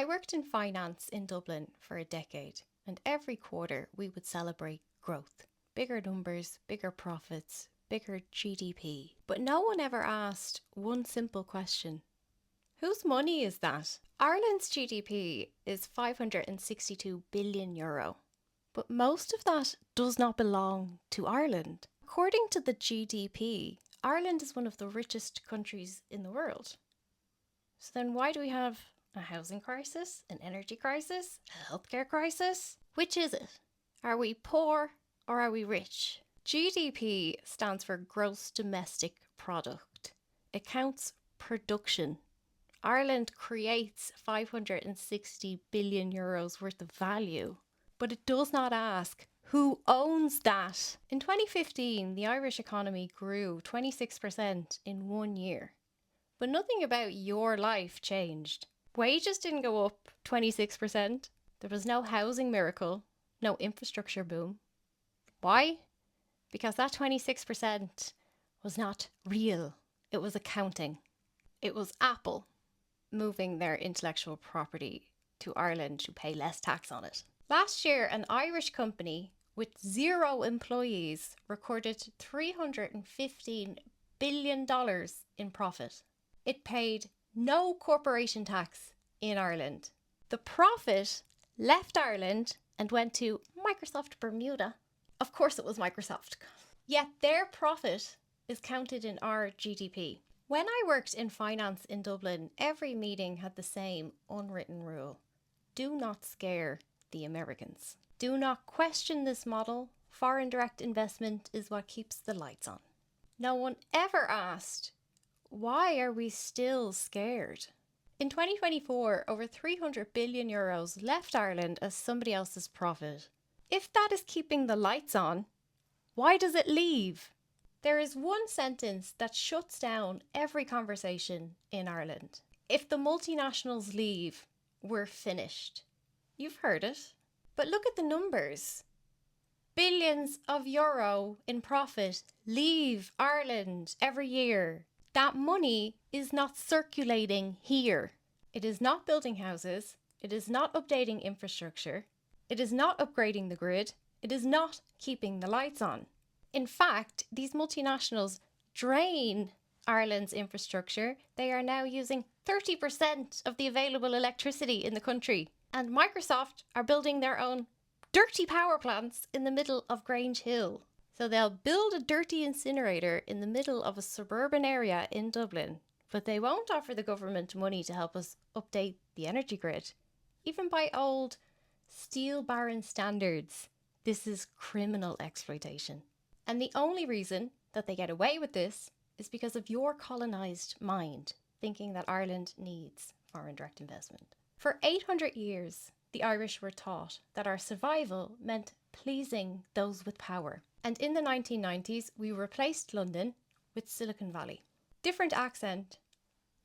I worked in finance in Dublin for a decade, and every quarter we would celebrate growth. Bigger numbers, bigger profits, bigger GDP. But no one ever asked one simple question. Whose money is that? Ireland's GDP is €562 billion, but most of that does not belong to Ireland. According to the GDP, Ireland is one of the richest countries in the world. So then why do we have a housing crisis, an energy crisis, a healthcare crisis? Which is it? Are we poor or are we rich? GDP stands for Gross Domestic Product. It counts production. Ireland creates €560 billion worth of value, but it does not ask who owns that. In 2015, the Irish economy grew 26% in 1 year, but nothing about your life changed. Wages didn't go up 26%. There was no housing miracle, no infrastructure boom. Why? Because that 26% was not real. It was accounting. It was Apple moving their intellectual property to Ireland to pay less tax on it. Last year, an Irish company with 0 employees recorded $315 billion in profit. It paid no corporation tax in Ireland. The profit left Ireland and went to Microsoft Bermuda. Of course it was Microsoft. Yet their profit is counted in our GDP. When I worked in finance in Dublin, every meeting had the same unwritten rule. Do not scare the Americans. Do not question this model. Foreign direct investment is what keeps the lights on. No one ever asked, why are we still scared? In 2024, over €300 billion left Ireland as somebody else's profit. If that is keeping the lights on, why does it leave? There is one sentence that shuts down every conversation in Ireland. If the multinationals leave, we're finished. You've heard it. But look at the numbers. Billions of euro in profit leave Ireland every year. That money is not circulating here. It is not building houses. It is not updating infrastructure. It is not upgrading the grid. It is not keeping the lights on. In fact, these multinationals drain Ireland's infrastructure. They are now using 30% of the available electricity in the country. And Microsoft are building their own dirty power plants in the middle of Grange Hill. So they'll build a dirty incinerator in the middle of a suburban area in Dublin, but they won't offer the government money to help us update the energy grid. Even by old steel baron standards, this is criminal exploitation. And the only reason that they get away with this is because of your colonised mind, thinking that Ireland needs foreign direct investment. For 800 years, the Irish were taught that our survival meant pleasing those with power. And in the 1990s, we replaced London with Silicon Valley. Different accent,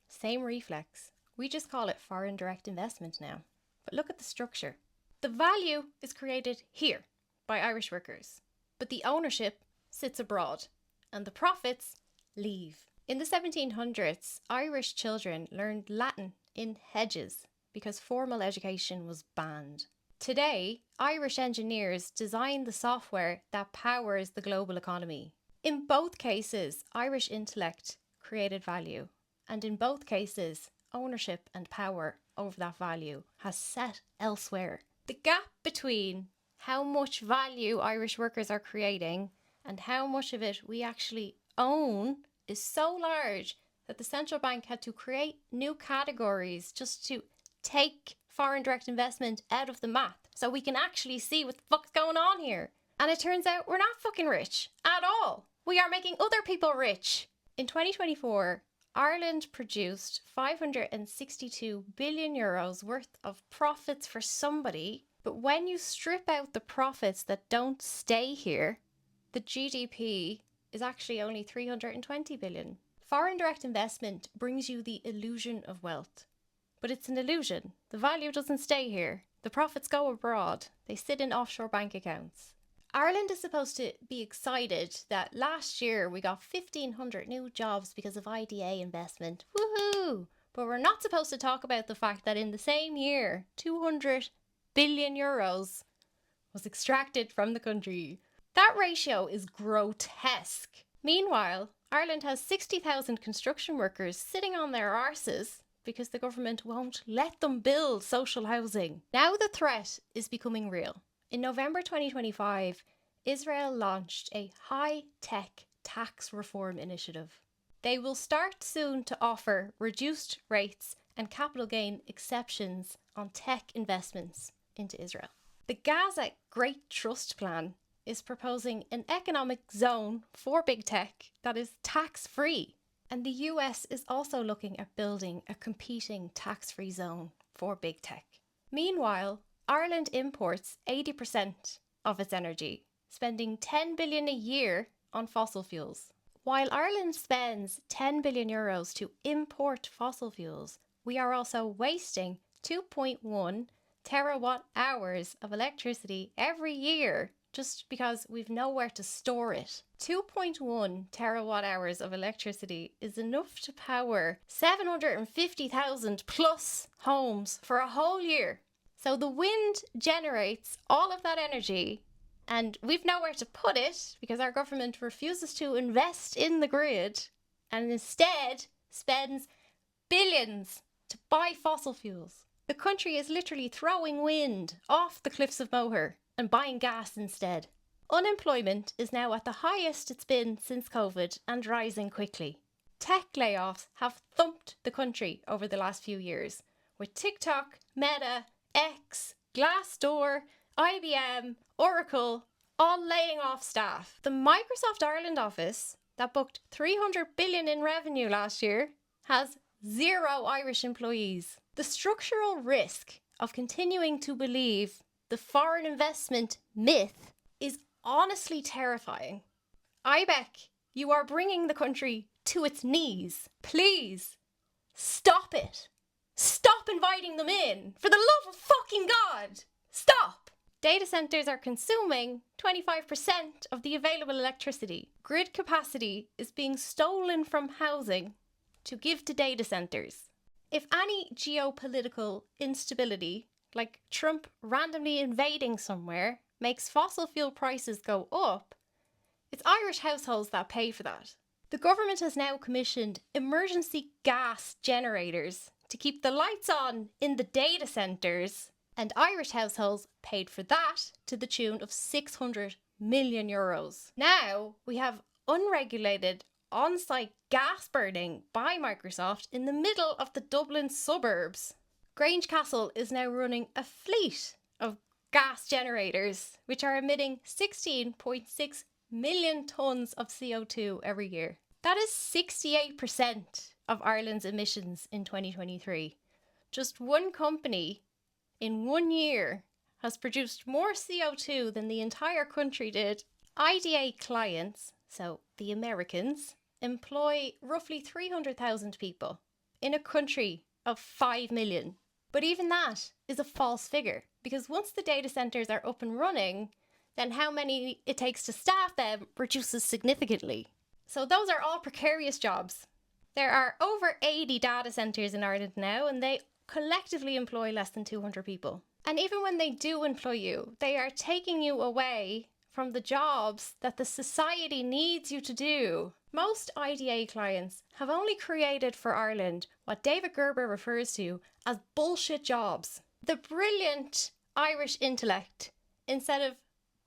same reflex. We just call it foreign direct investment now. But look at the structure. The value is created here by Irish workers, but the ownership sits abroad and the profits leave. In the 1700s, Irish children learned Latin in hedges because formal education was banned. Today, Irish engineers design the software that powers the global economy. In both cases, Irish intellect created value, and in both cases, ownership and power over that value has set elsewhere. The gap between how much value Irish workers are creating and how much of it we actually own is so large that the central bank had to create new categories just to take foreign direct investment out of the map so we can actually see what the fuck's going on here. And it turns out we're not fucking rich at all. We are making other people rich. In 2024, Ireland produced €562 billion worth of profits for somebody. But when you strip out the profits that don't stay here, the GDP is actually only 320 billion. Foreign direct investment brings you the illusion of wealth. But it's an illusion. The value doesn't stay here. The profits go abroad. They sit in offshore bank accounts. Ireland is supposed to be excited that last year we got 1,500 new jobs because of IDA investment. Woohoo! But we're not supposed to talk about the fact that in the same year, 200 billion euros was extracted from the country. That ratio is grotesque. Meanwhile, Ireland has 60,000 construction workers sitting on their arses because the government won't let them build social housing. Now the threat is becoming real. In November 2025, Israel launched a high-tech tax reform initiative. They will start soon to offer reduced rates and capital gain exceptions on tech investments into Israel. The Gaza Great Trust Plan is proposing an economic zone for big tech that is tax-free. And the US is also looking at building a competing tax-free zone for big tech. Meanwhile, Ireland imports 80% of its energy, spending 10 billion a year on fossil fuels. While Ireland spends 10 billion euros to import fossil fuels, we are also wasting 2.1 terawatt hours of electricity every year just because we've nowhere to store it. 2.1 terawatt hours of electricity is enough to power 750,000 plus homes for a whole year. So the wind generates all of that energy and we've nowhere to put it because our government refuses to invest in the grid and instead spends billions to buy fossil fuels. The country is literally throwing wind off the cliffs of Moher and buying gas instead. Unemployment is now at the highest it's been since COVID and rising quickly. Tech layoffs have thumped the country over the last few years, with TikTok, Meta, X, Glassdoor, IBM, Oracle, all laying off staff. The Microsoft Ireland office, that booked 300 billion in revenue last year, has 0 Irish employees. The structural risk of continuing to believe the foreign investment myth is honestly terrifying. IBEC, you are bringing the country to its knees. Please, stop it. Stop inviting them in. For the love of fucking God, stop. Data centers are consuming 25% of the available electricity. Grid capacity is being stolen from housing to give to data centers. If any geopolitical instability, like Trump randomly invading somewhere, makes fossil fuel prices go up, it's Irish households that pay for that. The government has now commissioned emergency gas generators to keep the lights on in the data centres, and Irish households paid for that to the tune of 600 million euros. Now we have unregulated on-site gas burning by Microsoft in the middle of the Dublin suburbs. Grange Castle is now running a fleet of gas generators, which are emitting 16.6 million tonnes of CO2 every year. That is 68% of Ireland's emissions in 2023. Just one company in 1 year has produced more CO2 than the entire country did. IDA clients, so the Americans, employ roughly 300,000 people in a country of 5 million. But even that is a false figure, because once the data centres are up and running, then how many it takes to staff them reduces significantly. So those are all precarious jobs. There are over 80 data centres in Ireland now, and they collectively employ less than 200 people. And even when they do employ you, they are taking you away from the jobs that the society needs you to do. Most IDA clients have only created for Ireland what David Gerber refers to as bullshit jobs. The brilliant Irish intellect, instead of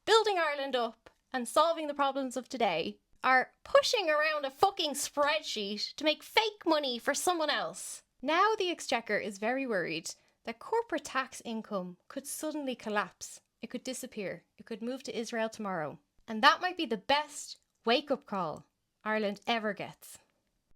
building Ireland up and solving the problems of today, are pushing around a fucking spreadsheet to make fake money for someone else. Now the Exchequer is very worried that corporate tax income could suddenly collapse. It could disappear. It could move to Israel tomorrow. And that might be the best wake-up call Ireland ever gets.